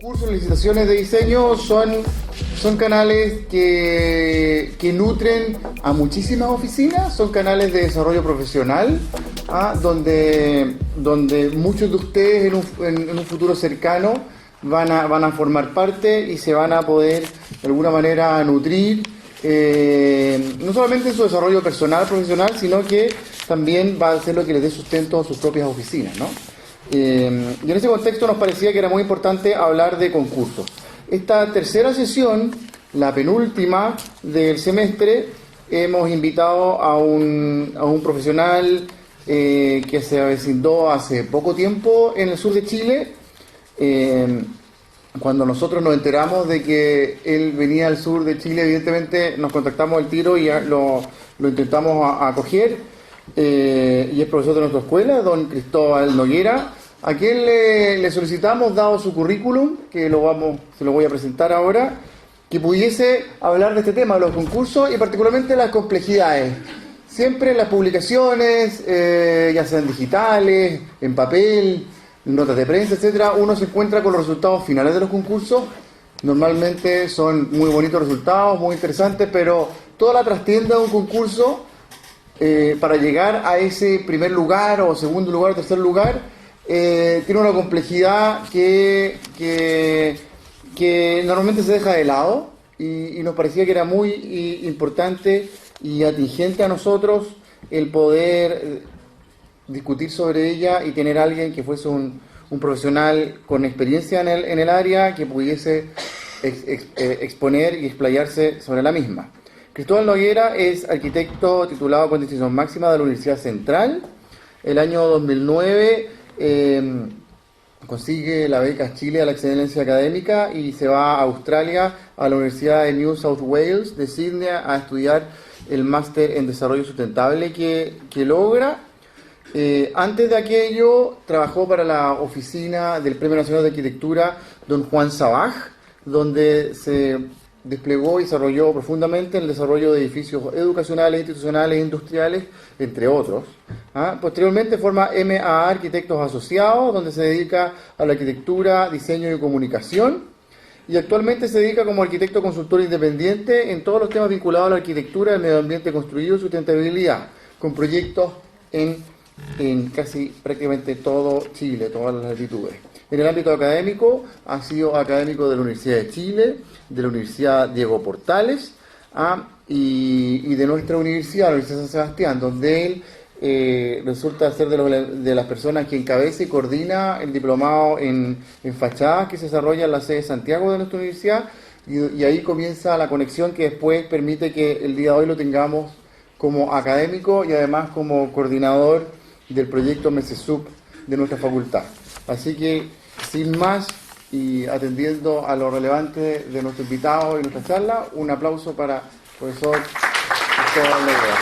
Cursos, licitaciones de diseño son canales que nutren a muchísimas oficinas, son canales de desarrollo profesional, donde muchos de ustedes en un futuro cercano van a formar parte y se van a poder de alguna manera nutrir, no solamente en su desarrollo personal, profesional, sino que también va a ser lo que les dé sustento a sus propias oficinas, ¿no? Y en ese contexto nos parecía que era muy importante hablar de concursos. Esta tercera sesión, la penúltima del semestre, hemos invitado a un profesional que se avecindó hace poco tiempo en el sur de Chile. Cuando nosotros nos enteramos de que él venía al sur de Chile, evidentemente nos contactamos al tiro y lo intentamos acoger. Y es profesor de nuestra escuela, don Cristóbal Noguera, a quien le solicitamos, dado su currículum, que se lo voy a presentar ahora, que pudiese hablar de este tema, de los concursos y particularmente las complejidades. Siempre en las publicaciones, ya sean digitales, en papel, notas de prensa, etcétera, uno se encuentra con los resultados finales de los concursos. Normalmente son muy bonitos resultados, muy interesantes, pero toda la trastienda de un concurso, para llegar a ese primer lugar o segundo lugar o tercer lugar, tiene una complejidad que normalmente se deja de lado y nos parecía que era muy importante y atingente a nosotros el poder discutir sobre ella y tener a alguien que fuese un profesional con experiencia en el área que pudiese exponer y explayarse sobre la misma. Cristóbal Noguera es arquitecto titulado con distinción máxima de la Universidad Central. El año 2009 consigue la beca Chile a la excelencia académica y se va a Australia, a la Universidad de New South Wales de Sydney, a estudiar el máster en desarrollo sustentable que logra. Antes de aquello trabajó para la oficina del Premio Nacional de Arquitectura don Juan Sabaj, donde se desplegó y desarrolló profundamente el desarrollo de edificios educacionales, institucionales e industriales, entre otros. Posteriormente forma MA Arquitectos Asociados, donde se dedica a la arquitectura, diseño y comunicación, y actualmente se dedica como arquitecto consultor independiente en todos los temas vinculados a la arquitectura, el medio ambiente construido y sustentabilidad, con proyectos en casi prácticamente todo Chile, todas las latitudes. En el ámbito académico, ha sido académico de la Universidad de Chile, de la Universidad Diego Portales y de nuestra universidad, la Universidad San Sebastián, donde él resulta ser de las personas que encabeza y coordina el diplomado en fachadas que se desarrolla en la sede de Santiago de nuestra universidad, y ahí comienza la conexión que después permite que el día de hoy lo tengamos como académico y además como coordinador del proyecto MESESUP de nuestra facultad. Así que, sin más, y atendiendo a lo relevante de nuestro invitado y nuestra charla, un aplauso para el profesor Cristóbal Noguera.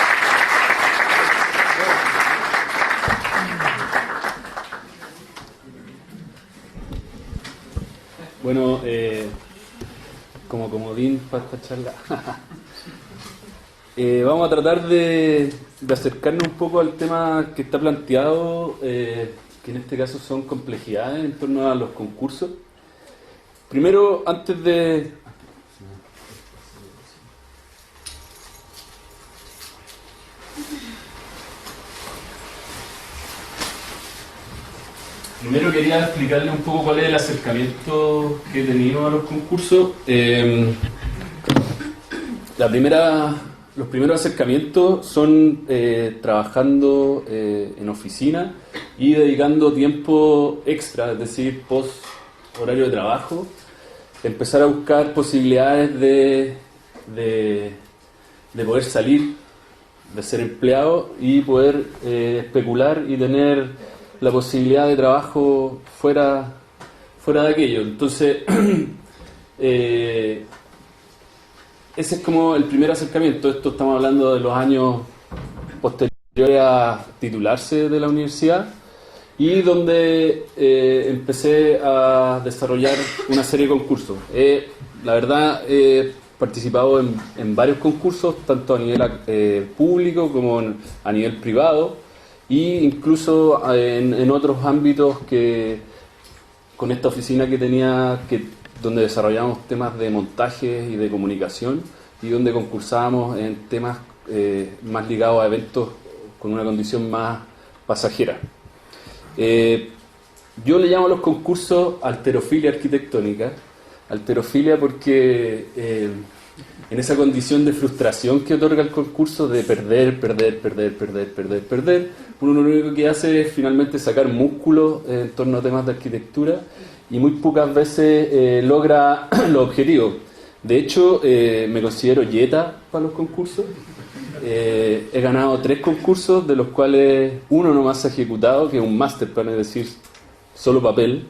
Bueno, como comodín para esta charla, vamos a tratar de acercarnos un poco al tema que está planteado, que en este caso son complejidades en torno a los concursos. Primero, antes de... Primero quería explicarle un poco cuál es el acercamiento que he tenido a los concursos. Los primeros acercamientos son trabajando en oficina y dedicando tiempo extra, es decir, post horario de trabajo, empezar a buscar posibilidades de poder salir, de ser empleado y poder especular y tener la posibilidad de trabajo fuera de aquello. Entonces, ese es como el primer acercamiento. Esto estamos hablando de los años posteriores a titularse de la universidad, y donde empecé a desarrollar una serie de concursos. La verdad, he participado en varios concursos, tanto a nivel público como a nivel privado, e incluso en otros ámbitos con esta oficina que tenía, donde desarrollábamos temas de montaje y de comunicación, y donde concursábamos en temas más ligados a eventos con una condición más pasajera. Yo le llamo a los concursos alterofilia arquitectónica. Alterofilia porque en esa condición de frustración que otorga el concurso de perder, uno lo único que hace es finalmente sacar músculo en torno a temas de arquitectura y muy pocas veces logra los objetivos. De hecho, me considero yeta para los concursos. He ganado 3 concursos, de los cuales uno nomás se ha ejecutado, que es un master plan, es decir, solo papel.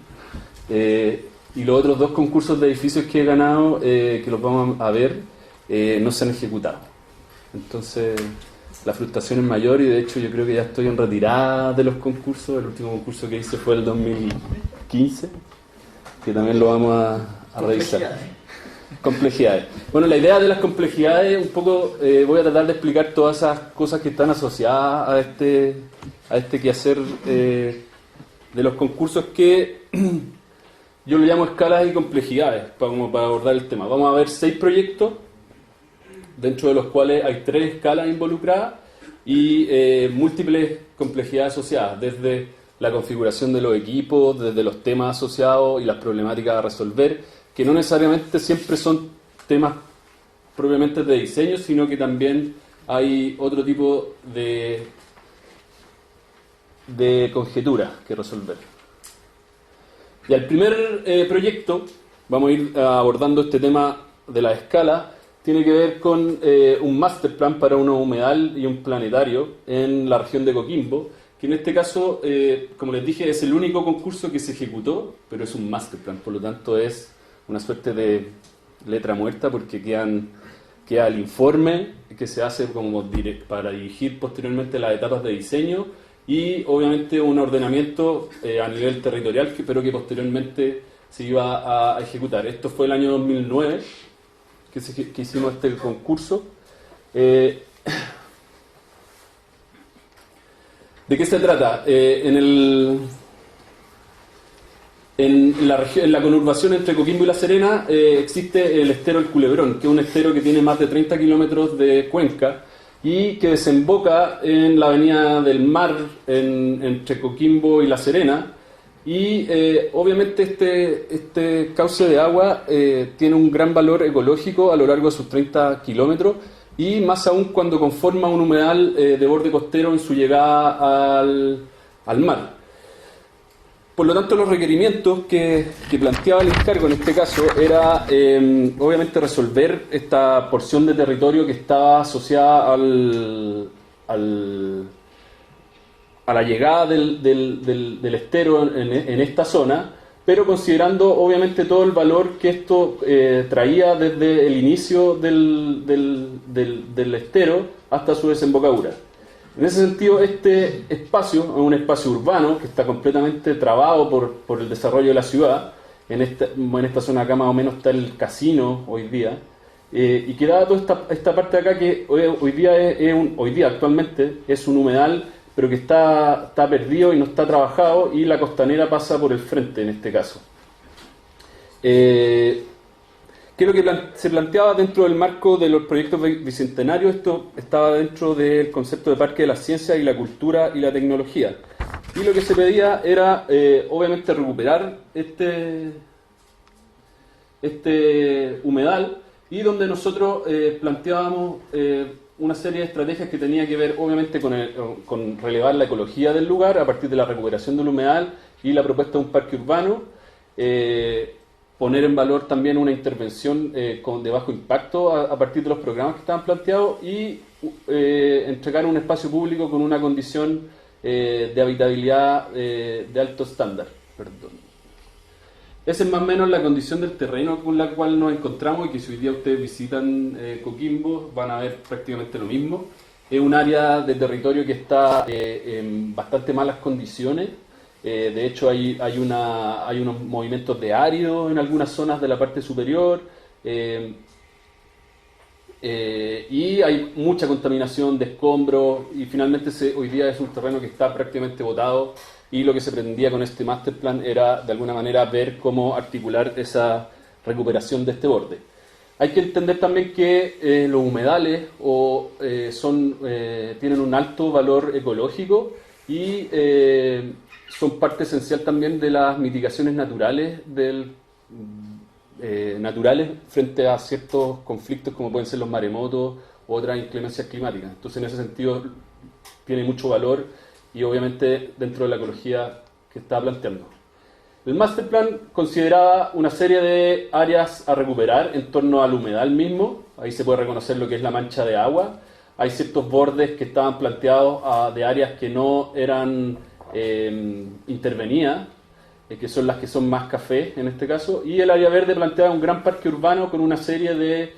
Y los otros 2 concursos de edificios que he ganado, que los vamos a ver, no se han ejecutado. Entonces, la frustración es mayor y de hecho yo creo que ya estoy en retirada de los concursos. El último concurso que hice fue el 2015, que también lo vamos a revisar. Complejidades. Bueno, la idea de las complejidades, un poco voy a tratar de explicar todas esas cosas que están asociadas a este quehacer de los concursos, que yo lo llamo escalas y complejidades, como para abordar el tema. Vamos a ver 6 proyectos, dentro de los cuales hay 3 escalas involucradas y múltiples complejidades asociadas, desde la configuración de los equipos, desde los temas asociados y las problemáticas a resolver, que no necesariamente siempre son temas propiamente de diseño, sino que también hay otro tipo de conjeturas que resolver. Y al primer proyecto, vamos a ir abordando este tema de la escala, tiene que ver con un master plan para un humedal y un planetario en la región de Coquimbo, que en este caso, como les dije, es el único concurso que se ejecutó, pero es un master plan, por lo tanto es una suerte de letra muerta, porque queda el informe que se hace como para dirigir posteriormente las etapas de diseño y obviamente un ordenamiento a nivel territorial, pero que posteriormente se iba a ejecutar. Esto fue el año 2009 que hicimos este concurso. ¿De qué se trata? En la conurbación entre Coquimbo y La Serena existe el estero El Culebrón, que es un estero que tiene más de 30 kilómetros de cuenca y que desemboca en la Avenida del Mar entre Coquimbo y La Serena. Y obviamente este cauce de agua tiene un gran valor ecológico a lo largo de sus 30 kilómetros y más aún cuando conforma un humedal de borde costero en su llegada al mar. Por lo tanto, los requerimientos que planteaba el encargo en este caso era obviamente resolver esta porción de territorio que estaba asociada a la llegada del estero en esta zona, pero considerando obviamente todo el valor que esto traía desde el inicio del estero hasta su desembocadura. En ese sentido, este espacio es un espacio urbano que está completamente trabado por el desarrollo de la ciudad. En esta zona acá más o menos está el casino hoy día, y queda toda esta parte de acá que hoy día actualmente es un humedal, pero que está perdido y no está trabajado, y la costanera pasa por el frente en este caso. ¿Qué es lo que se planteaba dentro del marco de los proyectos bicentenarios? Esto estaba dentro del concepto de Parque de la Ciencia y la Cultura y la Tecnología. Y lo que se pedía era, obviamente, recuperar este humedal, y donde nosotros planteábamos una serie de estrategias que tenía que ver, obviamente, con relevar la ecología del lugar a partir de la recuperación del humedal y la propuesta de un parque urbano. Poner en valor también una intervención de bajo impacto a partir de los programas que estaban planteados y entregar un espacio público con una condición de habitabilidad de alto estándar. Esa es más o menos la condición del terreno con la cual nos encontramos, y que si hoy día ustedes visitan Coquimbo van a ver prácticamente lo mismo. Es un área de territorio que está en bastante malas condiciones. De hecho hay unos movimientos de árido en algunas zonas de la parte superior, y hay mucha contaminación de escombros, y finalmente hoy día es un terreno que está prácticamente botado y lo que se pretendía con este master plan era de alguna manera ver cómo articular esa recuperación de este borde. Hay que entender también que los humedales tienen un alto valor ecológico y son parte esencial también de las mitigaciones naturales frente a ciertos conflictos como pueden ser los maremotos u otras inclemencias climáticas. Entonces, en ese sentido, tiene mucho valor y obviamente dentro de la ecología que estaba planteando. El master plan consideraba una serie de áreas a recuperar en torno al humedal mismo. Ahí se puede reconocer lo que es la mancha de agua. Hay ciertos bordes que estaban planteados de áreas que no eran intervenidas, que son las que son más café en este caso, y el área verde planteaba un gran parque urbano con una serie de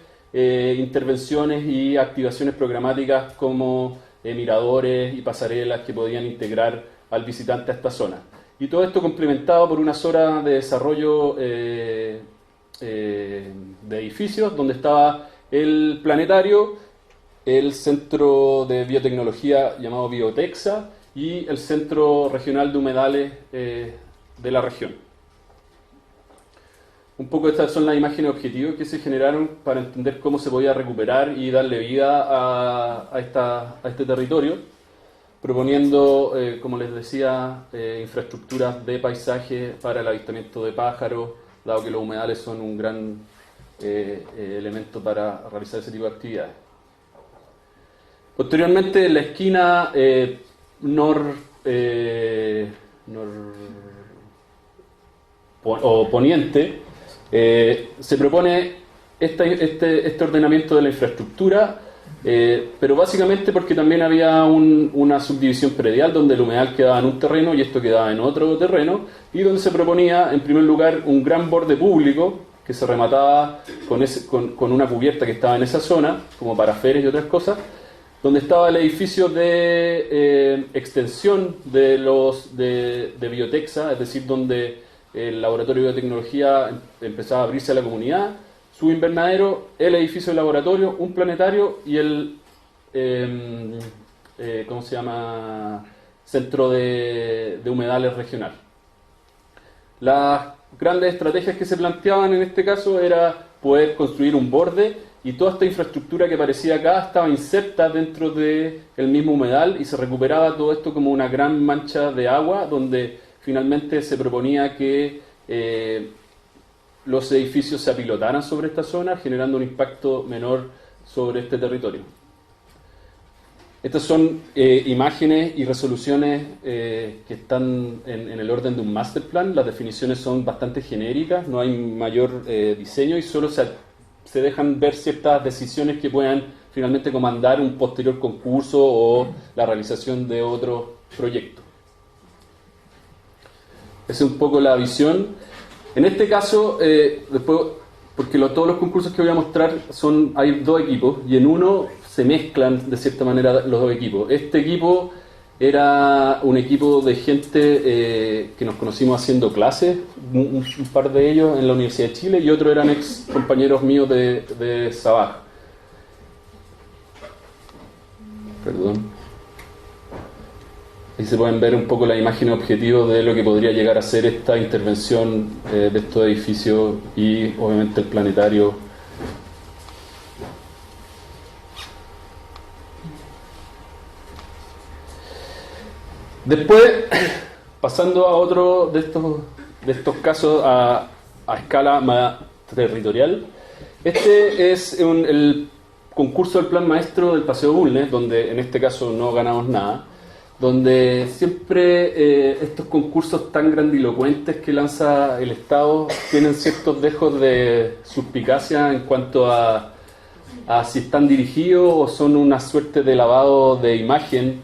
intervenciones y activaciones programáticas como miradores y pasarelas que podían integrar al visitante a esta zona. Y todo esto complementado por una zona de desarrollo de edificios donde estaba el planetario, el centro de biotecnología llamado Biotexa y el centro regional de humedales de la región. Un poco estas son las imágenes objetivos que se generaron para entender cómo se podía recuperar y darle vida a este territorio, proponiendo, como les decía, infraestructuras de paisaje para el avistamiento de pájaros, dado que los humedales son un gran elemento para realizar ese tipo de actividades. Posteriormente, en la esquina poniente, se propone este ordenamiento de la infraestructura, pero básicamente porque también había una subdivisión predial donde el humedal quedaba en un terreno y esto quedaba en otro terreno, y donde se proponía en primer lugar un gran borde público que se remataba con una cubierta que estaba en esa zona, como para ferias y otras cosas, donde estaba el edificio de extensión de Biotexa, es decir, donde el laboratorio de biotecnología empezaba a abrirse a la comunidad, su invernadero, el edificio de laboratorio, un planetario y el centro de humedales regional. Las grandes estrategias que se planteaban en este caso era poder construir un borde, y toda esta infraestructura que aparecía acá estaba inserta dentro del mismo humedal y se recuperaba todo esto como una gran mancha de agua donde finalmente se proponía que los edificios se apilotaran sobre esta zona, generando un impacto menor sobre este territorio. Estas son imágenes y resoluciones que están en el orden de un master plan. Las definiciones son bastante genéricas, no hay mayor diseño y solo se dejan ver ciertas decisiones que puedan finalmente comandar un posterior concurso o la realización de otro proyecto. Esa es un poco la visión. En este caso, después, porque todos los concursos que voy a mostrar hay dos equipos y en uno se mezclan de cierta manera los dos equipos. Este equipo era un equipo de gente que nos conocimos haciendo clases, un par de ellos en la Universidad de Chile y otros eran ex compañeros míos de Sabaj. Perdón. Ahí se pueden ver un poco las imágenes objetivos de lo que podría llegar a ser esta intervención de estos edificios y obviamente el planetario. Después, pasando a otro de estos casos a escala más territorial, este es el concurso del Plan Maestro del Paseo Bulnes, donde en este caso no ganamos nada, donde siempre estos concursos tan grandilocuentes que lanza el Estado tienen ciertos dejos de suspicacia en cuanto a si están dirigidos o son una suerte de lavado de imagen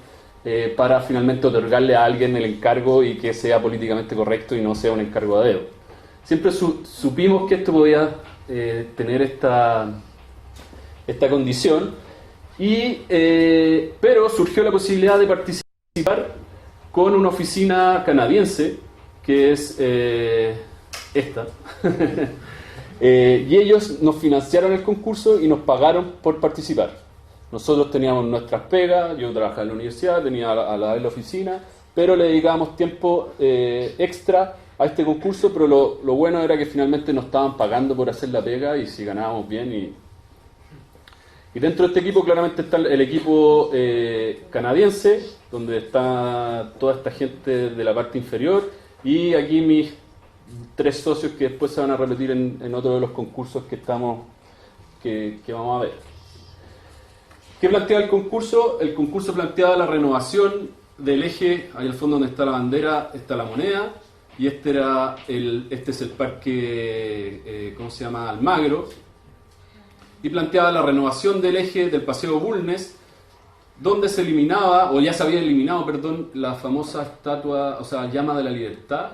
para finalmente otorgarle a alguien el encargo y que sea políticamente correcto y no sea un encargo a dedo. Siempre supimos que esto podía tener esta condición, pero surgió la posibilidad de participar con una oficina canadiense, que es esta, y ellos nos financiaron el concurso y nos pagaron por participar. Nosotros teníamos nuestras pegas, yo trabajaba en la universidad, tenía a la oficina, pero le dedicábamos tiempo extra a este concurso, pero lo bueno era que finalmente nos estaban pagando por hacer la pega y si ganábamos bien. Y dentro de este equipo claramente está el equipo canadiense, donde está toda esta gente de la parte inferior, y aquí mis 3 socios que después se van a repetir en otro de los concursos que vamos a ver. ¿Qué planteaba el concurso? El concurso planteaba la renovación del eje. Ahí al fondo donde está la bandera está la moneda, y este es el parque, ¿cómo se llama? Almagro, y planteaba la renovación del eje del Paseo Bulnes, donde se eliminaba, o ya se había eliminado, perdón, la famosa estatua, o sea, Llama de la Libertad,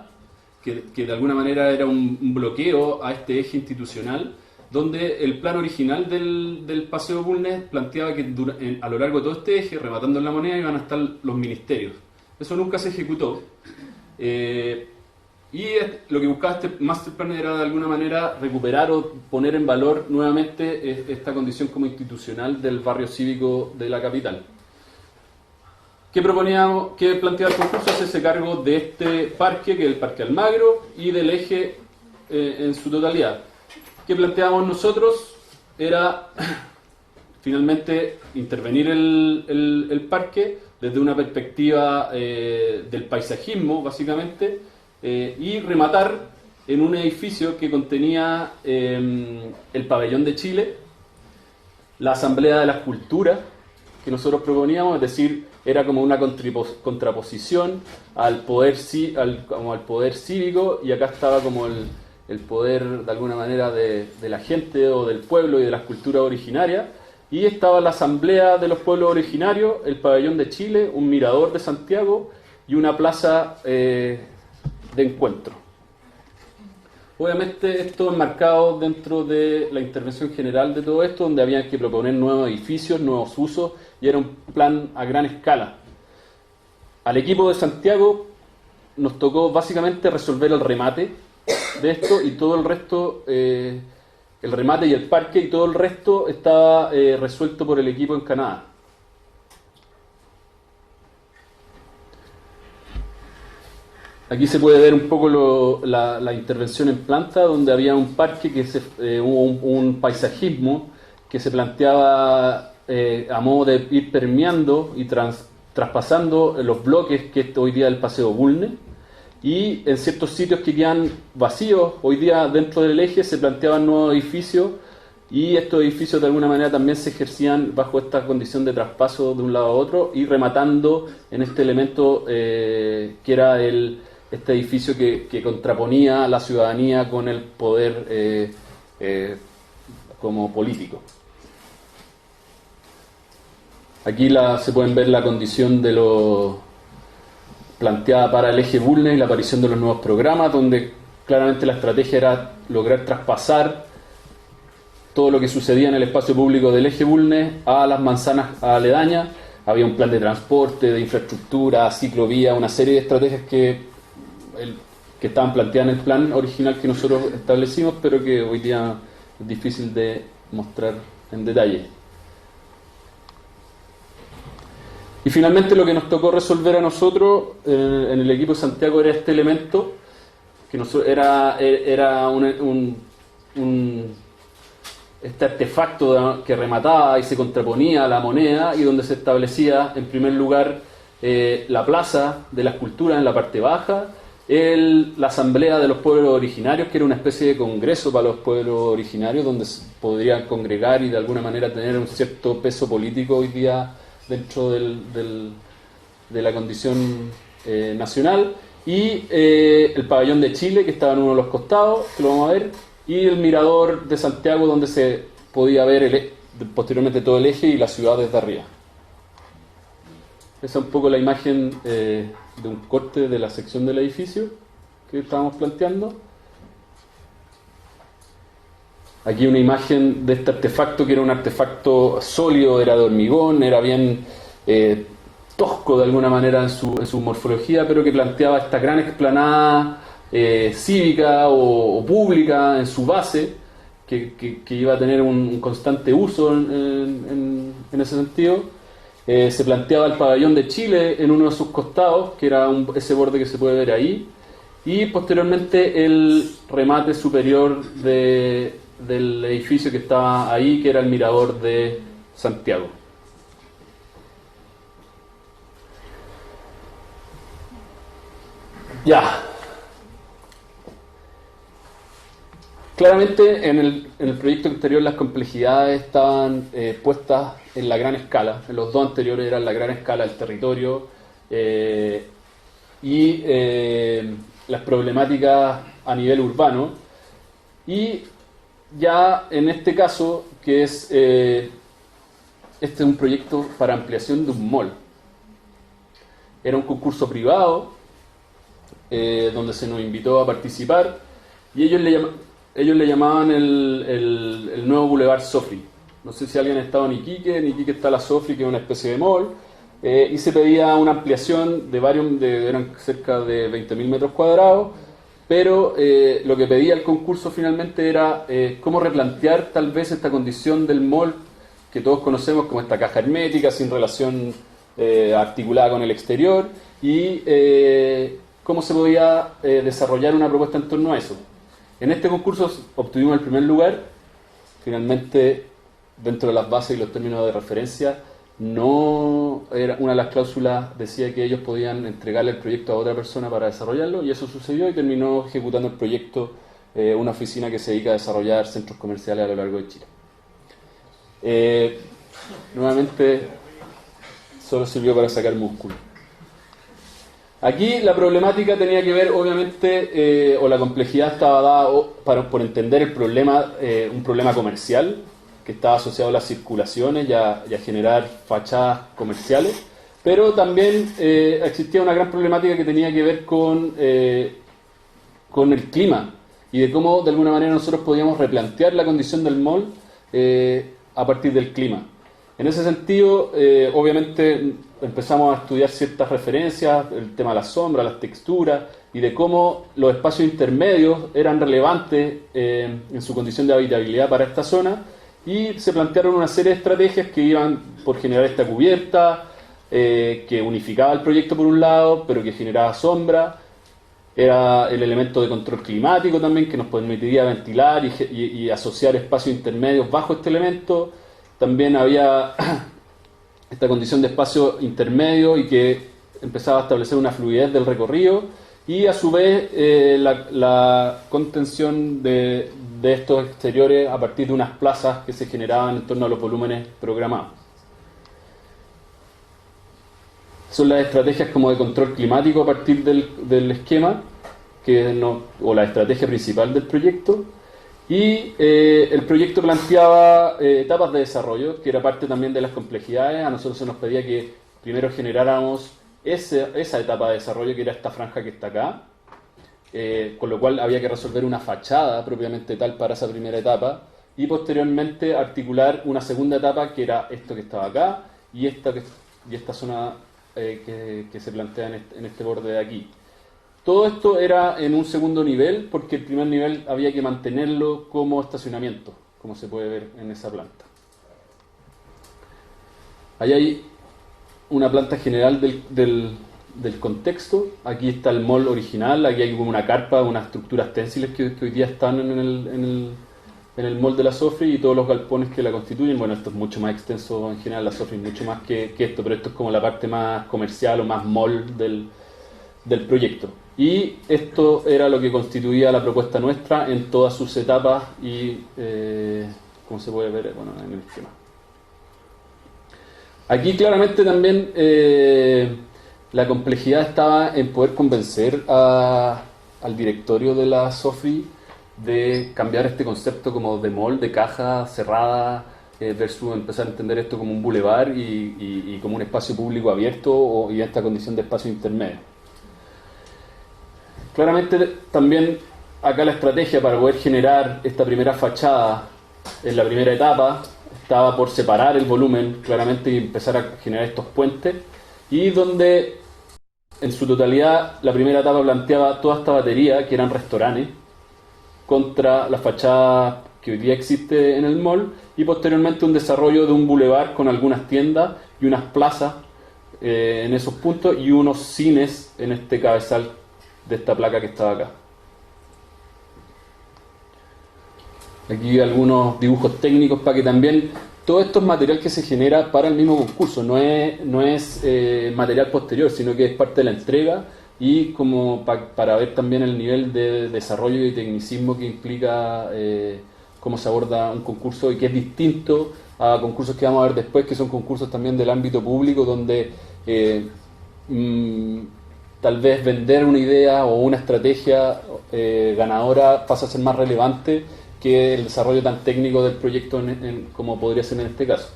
que de alguna manera era un bloqueo a este eje institucional, donde el plan original del Paseo Bulnes planteaba que a lo largo de todo este eje, rematando en la moneda, iban a estar los ministerios. Eso nunca se ejecutó. Y lo que buscaba este master plan era de alguna manera recuperar o poner en valor nuevamente esta condición como institucional del barrio cívico de la capital. ¿Qué planteaba el concurso? Hacerse cargo de este parque, que es el Parque Almagro, y del eje en su totalidad. ¿Qué planteábamos nosotros? Era finalmente intervenir el parque desde una perspectiva del paisajismo, básicamente, y rematar en un edificio que contenía el Pabellón de Chile, la Asamblea de las Culturas que nosotros proponíamos, es decir, era como una contraposición al poder cívico, y acá estaba como el poder de alguna manera de la gente o del pueblo y de las culturas originarias, y estaba la Asamblea de los Pueblos Originarios, el Pabellón de Chile, un mirador de Santiago y una plaza de encuentro. Obviamente esto enmarcado dentro de la intervención general de todo esto, donde había que proponer nuevos edificios, nuevos usos, y era un plan a gran escala. Al equipo de Santiago nos tocó básicamente resolver el remate de esto, y todo el resto, el remate y el parque, y todo el resto estaba resuelto por el equipo en Canadá. Aquí se puede ver un poco la intervención en planta, donde había un parque, un paisajismo que se planteaba a modo de ir permeando y traspasando los bloques que hoy día es el Paseo Bulnes, y en ciertos sitios que quedan vacíos hoy día dentro del eje se planteaban nuevos edificios, y estos edificios de alguna manera también se ejercían bajo esta condición de traspaso de un lado a otro, y rematando en este elemento que era este edificio que contraponía a la ciudadanía con el poder como político. Aquí se pueden ver la condición de lo planteada para el eje Bulnes y la aparición de los nuevos programas, donde claramente la estrategia era lograr traspasar todo lo que sucedía en el espacio público del eje Bulnes a las manzanas aledañas. Había un plan de transporte, de infraestructura, ciclovía, una serie de estrategias que estaban planteadas en el plan original que nosotros establecimos, pero que hoy día es difícil de mostrar en detalle. Y finalmente lo que nos tocó resolver a nosotros en el equipo de Santiago era este elemento, que era este artefacto que remataba y se contraponía a la moneda, y donde se establecía en primer lugar la plaza de las culturas en la parte baja, la Asamblea de los Pueblos Originarios, que era una especie de congreso para los pueblos originarios, donde se podrían congregar y de alguna manera tener un cierto peso político hoy día dentro de la condición nacional, y el Pabellón de Chile, que estaba en uno de los costados, que lo vamos a ver, y el Mirador de Santiago, donde se podía ver posteriormente todo el eje y la ciudad desde arriba. Esa es un poco la imagen de un corte de la sección del edificio que estábamos planteando. Aquí una imagen de este artefacto, que era un artefacto sólido, era de hormigón, era bien tosco de alguna manera en su morfología, pero que planteaba esta gran explanada cívica o pública en su base, que iba a tener un constante uso en ese sentido. Se planteaba el pabellón de Chile en uno de sus costados, que era ese borde que se puede ver ahí, y posteriormente el remate superior del edificio que estaba ahí, que era el mirador de Santiago. Ya. Claramente en el proyecto anterior las complejidades estaban puestas en la gran escala. En los dos anteriores eran la gran escala del territorio y las problemáticas a nivel urbano. Y ya en este caso, que es este es un proyecto para ampliación de un mall. Era un concurso privado donde se nos invitó a participar y ellos le llamaban el nuevo Boulevard Sofri. No sé si alguien ha estado en Iquique. En Iquique está la Sofri, que es una especie de mall, y se pedía una ampliación eran cerca de 20.000 metros cuadrados, pero lo que pedía el concurso finalmente era cómo replantear tal vez esta condición del mall que todos conocemos como esta caja hermética sin relación articulada con el exterior, y cómo se podía desarrollar una propuesta en torno a eso. En este concurso obtuvimos el primer lugar. Finalmente, dentro de las bases y los términos de referencia, no era una de las cláusulas decía que ellos podían entregarle el proyecto a otra persona para desarrollarlo, y eso sucedió y terminó ejecutando el proyecto una oficina que se dedica a desarrollar centros comerciales a lo largo de Chile. Nuevamente, solo sirvió para sacar músculo. Aquí la problemática tenía que ver, obviamente, o la complejidad estaba dada por entender el problema, un problema comercial que estaba asociado a las circulaciones y a generar fachadas comerciales, pero también existía una gran problemática que tenía que ver con el clima y de cómo de alguna manera nosotros podíamos replantear la condición del mall a partir del clima. En ese sentido, obviamente empezamos a estudiar ciertas referencias, el tema de la sombra, las texturas, y de cómo los espacios intermedios eran relevantes en su condición de habitabilidad para esta zona, y se plantearon una serie de estrategias que iban por generar esta cubierta, que unificaba el proyecto por un lado, pero que generaba sombra. Era el elemento de control climático también, que nos permitiría ventilar y asociar espacios intermedios bajo este elemento. También había esta condición de espacio intermedio y que empezaba a establecer una fluidez del recorrido, y a su vez la contención de estos exteriores a partir de unas plazas que se generaban en torno a los volúmenes programados. Son las estrategias como de control climático a partir del esquema, o la estrategia principal del proyecto. Y el proyecto planteaba etapas de desarrollo, que era parte también de las complejidades. A nosotros se nos pedía que primero generáramos esa etapa de desarrollo, que era esta franja que está acá, con lo cual había que resolver una fachada propiamente tal para esa primera etapa, y posteriormente articular una segunda etapa, que era esto que estaba acá, y esta zona que se plantea en este borde de aquí. Todo esto era en un segundo nivel, porque el primer nivel había que mantenerlo como estacionamiento, como se puede ver en esa planta. Ahí hay una planta general del contexto. Aquí está el mall original, aquí hay como una carpa, unas estructuras ténsiles que hoy día están en el mall de la Sofri, y todos los galpones que la constituyen. Bueno, esto es mucho más extenso en general, la Sofri es mucho más que esto, pero esto es como la parte más comercial o más mall del proyecto. Y esto era lo que constituía la propuesta nuestra en todas sus etapas y como se puede ver en el esquema. Aquí claramente también la complejidad estaba en poder convencer al directorio de la Sofri de cambiar este concepto como de mall, de caja cerrada, versus empezar a entender esto como un bulevar y como un espacio público abierto y esta condición de espacio intermedio. Claramente también acá la estrategia para poder generar esta primera fachada en la primera etapa estaba por separar el volumen claramente y empezar a generar estos puentes, y donde en su totalidad la primera etapa planteaba toda esta batería que eran restaurantes contra la fachada que hoy día existe en el mall, y posteriormente un desarrollo de un bulevar con algunas tiendas y unas plazas en esos puntos y unos cines en este cabezal de esta placa que estaba acá. Aquí algunos dibujos técnicos para que también todo esto es material que se genera para el mismo concurso, no es material posterior, sino que es parte de la entrega y como para ver también el nivel de desarrollo y tecnicismo que implica cómo se aborda un concurso y que es distinto a concursos que vamos a ver después, que son concursos también del ámbito público, donde tal vez vender una idea o una estrategia ganadora pasa a ser más relevante que el desarrollo tan técnico del proyecto como podría ser en este caso.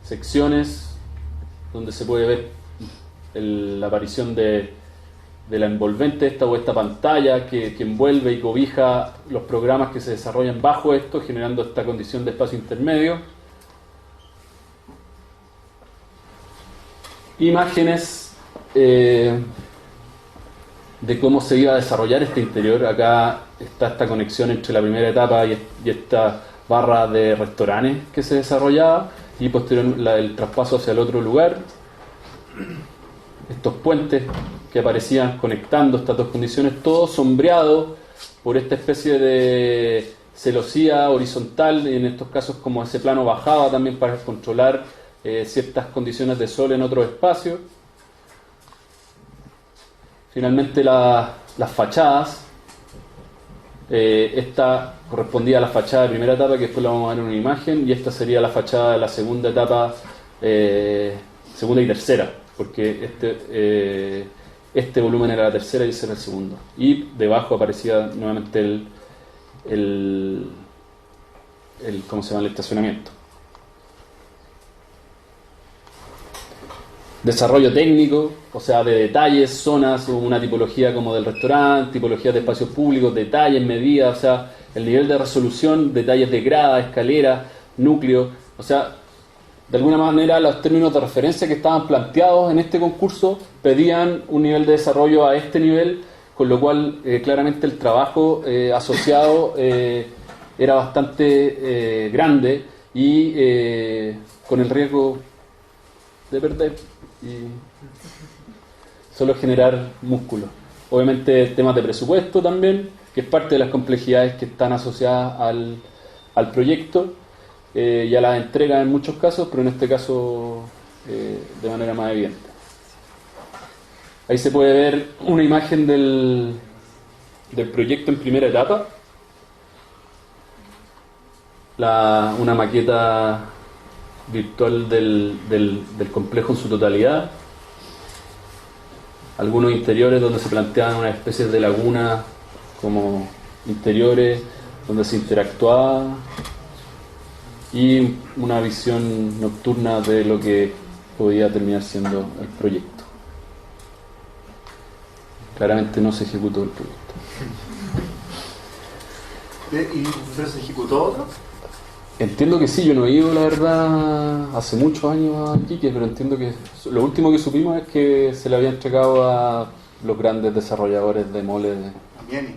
Secciones donde se puede ver la aparición de la envolvente esta pantalla que envuelve y cobija los programas que se desarrollan bajo esto, generando esta condición de espacio intermedio. Imágenes de cómo se iba a desarrollar este interior. Acá está esta conexión entre la primera etapa y esta barra de restaurantes que se desarrollaba y posteriormente el traspaso hacia el otro lugar. Estos puentes que aparecían conectando estas dos condiciones, todo sombreado por esta especie de celosía horizontal, y en estos casos como ese plano bajaba también para controlar ciertas condiciones de sol en otros espacios. Finalmente las fachadas. Esta correspondía a la fachada de primera etapa, que después la vamos a ver en una imagen, y esta sería la fachada de la segunda etapa, segunda y tercera, porque este volumen era la tercera y ese era el segundo. Y debajo aparecía nuevamente el ¿cómo se llama? El estacionamiento. Desarrollo técnico, o sea, de detalles, zonas, una tipología como del restaurante, tipologías de espacios públicos, detalles, medidas, o sea, el nivel de resolución, detalles de grada, escalera, núcleo, o sea, de alguna manera los términos de referencia que estaban planteados en este concurso pedían un nivel de desarrollo a este nivel, con lo cual claramente el trabajo asociado era bastante grande y con el riesgo de perder y solo generar músculo. Obviamente temas de presupuesto también, que es parte de las complejidades que están asociadas al proyecto y a la entrega en muchos casos, pero en este caso de manera más evidente. Ahí se puede ver una imagen del proyecto en primera etapa, una maqueta virtual del complejo en su totalidad, algunos interiores donde se planteaban una especie de laguna como interiores donde se interactuaba y una visión nocturna de lo que podía terminar siendo el proyecto. Claramente no se ejecutó el proyecto. ¿Pero se ejecutó otro? Entiendo que sí, yo no he ido, la verdad, hace muchos años a Iquique, pero entiendo que lo último que supimos es que se le había entregado a los grandes desarrolladores de moles. ¿A Mieni?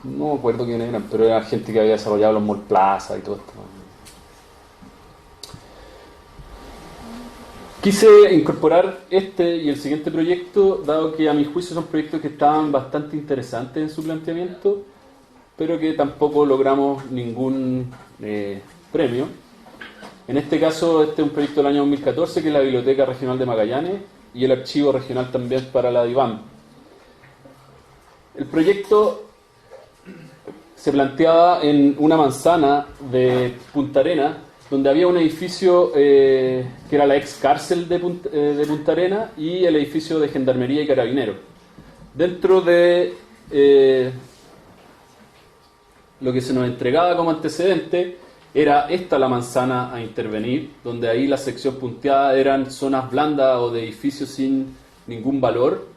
No me acuerdo quién eran, pero era gente que había desarrollado los Mall Plaza y todo esto. Quise incorporar este y el siguiente proyecto, dado que a mi juicio son proyectos que estaban bastante interesantes en su planteamiento, pero que tampoco logramos ningún premio. En este caso, este es un proyecto del año 2014, que es la Biblioteca Regional de Magallanes y el Archivo Regional también para la DIVAM. El proyecto se planteaba en una manzana de Punta Arenas, donde había un edificio que era la ex cárcel de Punta Arenas y el edificio de Gendarmería y Carabineros. Dentro de lo que se nos entregaba como antecedente era esta la manzana a intervenir, donde ahí la sección punteada eran zonas blandas o de edificios sin ningún valor,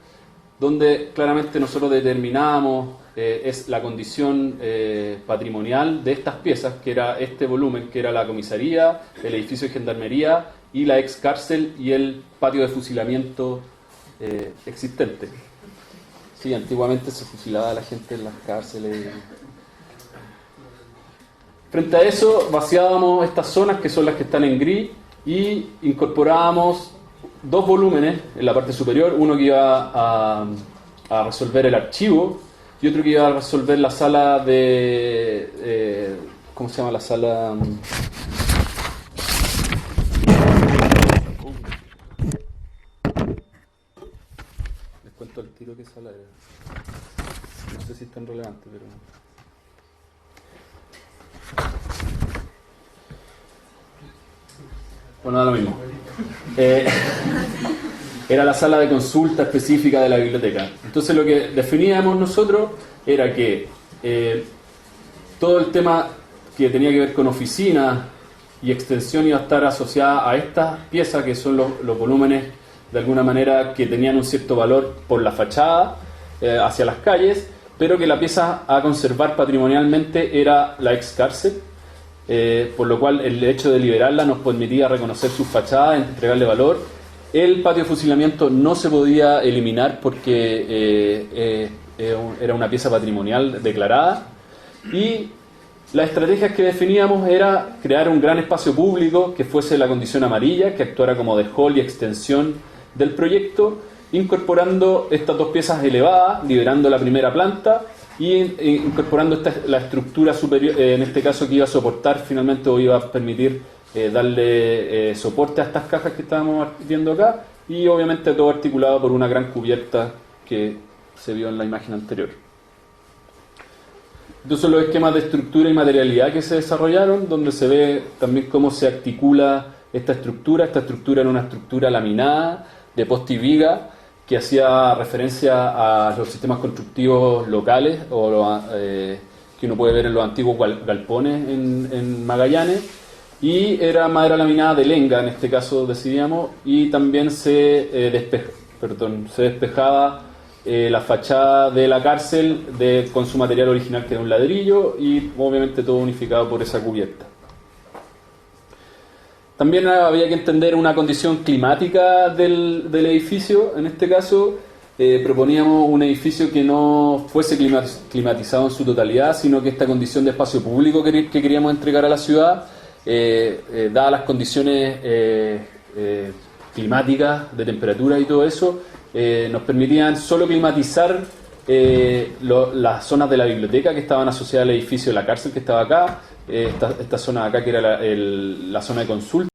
donde claramente nosotros determinábamos es la condición patrimonial de estas piezas, que era este volumen, que era la comisaría, el edificio de gendarmería y la ex cárcel y el patio de fusilamiento existente. Sí, antiguamente se fusilaba a la gente en las cárceles. Frente a eso vaciábamos estas zonas, que son las que están en gris, y incorporábamos dos volúmenes en la parte superior, uno que iba a resolver el archivo y otro que iba a resolver la sala de... ¿cómo se llama la sala? Les cuento al tiro qué sala era. No sé si es tan relevante, pero... Bueno, da lo mismo. Era la sala de consulta específica de la biblioteca. Entonces lo que definíamos nosotros era que todo el tema que tenía que ver con oficina y extensión iba a estar asociada a estas piezas que son los volúmenes de alguna manera que tenían un cierto valor por la fachada hacia las calles, pero que la pieza a conservar patrimonialmente era la ex cárcel, por lo cual el hecho de liberarla nos permitía reconocer sus fachadas, entregarle valor. El patio de fusilamiento no se podía eliminar porque era una pieza patrimonial declarada, y las estrategias que definíamos era crear un gran espacio público que fuese la condición amarilla, que actuara como de hall y extensión del proyecto, incorporando estas dos piezas elevadas, liberando la primera planta y incorporando la estructura superior, en este caso que iba a soportar finalmente o iba a permitir darle soporte a estas cajas que estábamos viendo acá, y obviamente todo articulado por una gran cubierta que se vio en la imagen anterior. Estos son los esquemas de estructura y materialidad que se desarrollaron, donde se ve también cómo se articula esta estructura. Esta estructura era una estructura laminada de poste y viga que hacía referencia a los sistemas constructivos locales o que uno puede ver en los antiguos galpones en Magallanes, y era madera laminada de lenga, en este caso decidíamos, y también se despejaba la fachada de la cárcel con su material original, que era un ladrillo, y obviamente todo unificado por esa cubierta. También había que entender una condición climática del edificio. En este caso proponíamos un edificio que no fuese climatizado en su totalidad, sino que esta condición de espacio público que queríamos entregar a la ciudad, dadas las condiciones climáticas, de temperatura y todo eso, nos permitían solo climatizar las zonas de la biblioteca que estaban asociadas al edificio de la cárcel que estaba acá, esta zona de acá que era la zona de consulta.